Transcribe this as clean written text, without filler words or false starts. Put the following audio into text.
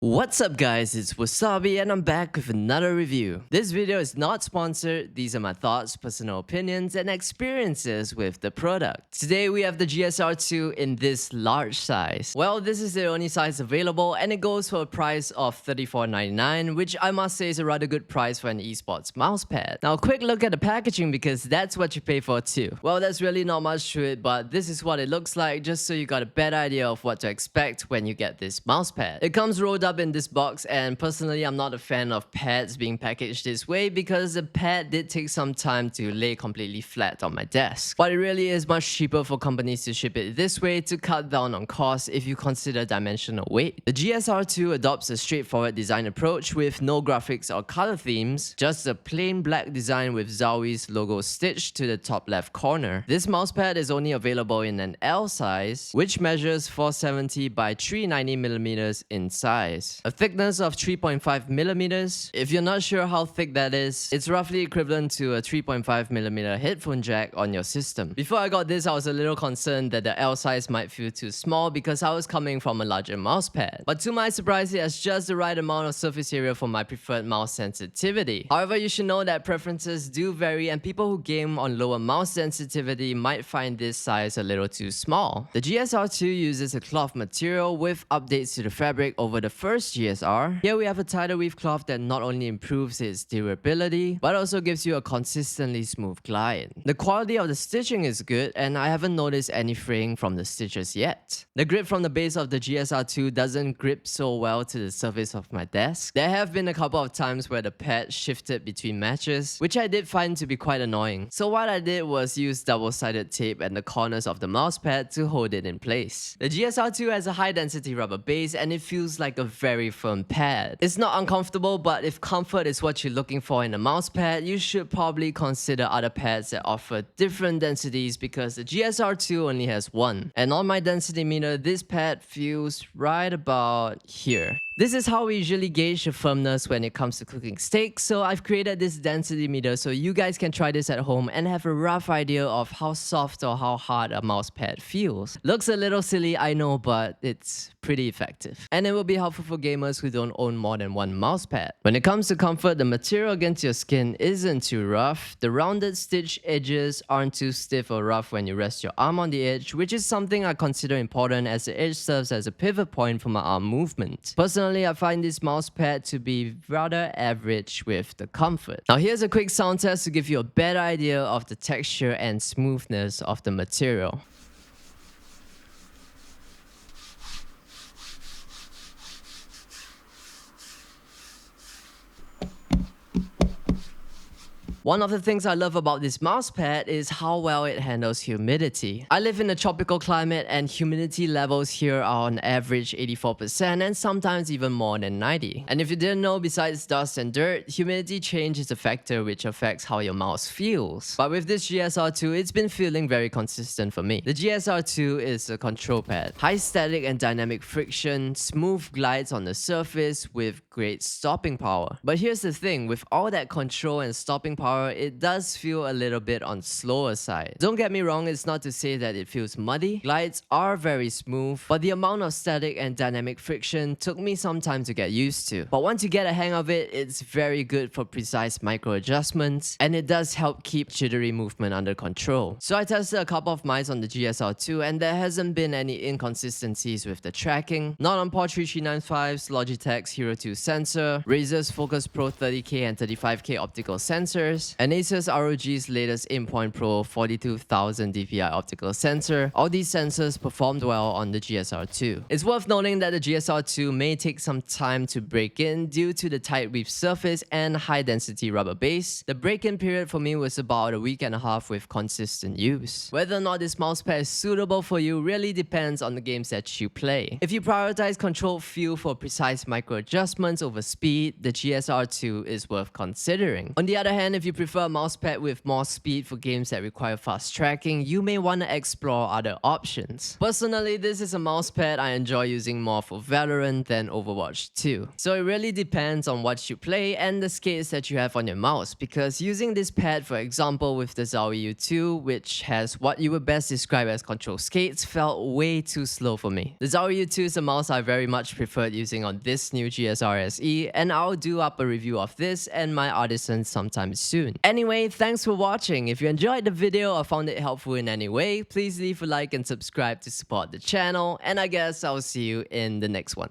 What's up guys, it's Wasabi and I'm back with another review. This video is not sponsored, these are my thoughts, personal opinions and experiences with the product. Today we have the GSR2 in this large size. Well, this is the only size available and it goes for a price of $34.99, which I must say is a rather good price for an esports mousepad. Now a quick look at the packaging because that's what you pay for too. Well, there's really not much to it, but this is what it looks like just so you got a better idea of what to expect when you get this mousepad. It comes rolled up in this box, and personally I'm not a fan of pads being packaged this way because the pad did take some time to lay completely flat on my desk. But it really is much cheaper for companies to ship it this way to cut down on costs if you consider dimensional weight. The GSR2 adopts a straightforward design approach with no graphics or color themes, just a plain black design with Zowie's logo stitched to the top left corner. This mousepad is only available in an L size, which measures 470 by 390mm in size. A thickness of 3.5mm. If you're not sure how thick that is, it's roughly equivalent to a 3.5mm headphone jack on your system. Before I got this, I was a little concerned that the L size might feel too small because I was coming from a larger mousepad. But to my surprise, it has just the right amount of surface area for my preferred mouse sensitivity. However, you should know that preferences do vary and people who game on lower mouse sensitivity might find this size a little too small. The GSR2 uses a cloth material with updates to the fabric over the first GSR. Here we have a tighter weave cloth that not only improves its durability, but also gives you a consistently smooth glide. The quality of the stitching is good, and I haven't noticed any fraying from the stitches yet. The grip from the base of the GSR2 doesn't grip so well to the surface of my desk. There have been a couple of times where the pad shifted between matches, which I did find to be quite annoying. So what I did was use double-sided tape at the corners of the mousepad to hold it in place. The GSR2 has a high-density rubber base and it feels like a very firm pad. It's not uncomfortable, but if comfort is what you're looking for in a mousepad, you should probably consider other pads that offer different densities because the GSR2 only has one. And on my density meter, this pad feels right about here. This is how we usually gauge the firmness when it comes to cooking steaks, so I've created this density meter so you guys can try this at home and have a rough idea of how soft or how hard a mousepad feels. Looks a little silly, I know, but it's pretty effective. And it will be helpful for gamers who don't own more than one mousepad. When it comes to comfort, the material against your skin isn't too rough. The rounded stitch edges aren't too stiff or rough when you rest your arm on the edge, which is something I consider important as the edge serves as a pivot point for my arm movement. Personally, I find this mousepad to be rather average with the comfort. Now here's a quick sound test to give you a better idea of the texture and smoothness of the material. One of the things I love about this mousepad is how well it handles humidity. I live in a tropical climate and humidity levels here are on average 84% and sometimes even more than 90%. And if you didn't know, besides dust and dirt, humidity change is a factor which affects how your mouse feels. But with this GSR2, it's been feeling very consistent for me. The GSR2 is a control pad. High static and dynamic friction, smooth glides on the surface with great stopping power. But here's the thing, with all that control and stopping power, it does feel a little bit on slower side. Don't get me wrong, it's not to say that it feels muddy. Glides are very smooth, but the amount of static and dynamic friction took me some time to get used to. But once you get a hang of it, it's very good for precise micro adjustments, and it does help keep jittery movement under control. So I tested a couple of mice on the GSR2 and there hasn't been any inconsistencies with the tracking. Not on Port 3395's Logitech's Hero 2 sensor, Razer's Focus Pro 30K and 35K optical sensors, and Acer's ROG's latest Aimpoint Pro 42000 dpi optical sensor. All these sensors performed well on the GSR2. It's worth noting that the GSR2 may take some time to break in due to the tight weave surface and high density rubber base. The break-in period for me was about a week and a half with consistent use. Whether or not this mousepad is suitable for you really depends on the games that you play. If you prioritize controlled feel for precise micro adjustments, performance over speed, the GSR2 is worth considering. On the other hand, if you prefer a mousepad with more speed for games that require fast tracking, you may want to explore other options. Personally, this is a mousepad I enjoy using more for Valorant than Overwatch 2. So it really depends on what you play and the skates that you have on your mouse, because using this pad, for example with the Zowie U2, which has what you would best describe as control skates, felt way too slow for me. The Zowie U2 is a mouse I very much preferred using on this new GSR SE, and I'll do up a review of this and my Artisan sometime soon. Anyway, thanks for watching. If you enjoyed the video or found it helpful in any way, please leave a like and subscribe to support the channel, and I guess I'll see you in the next one.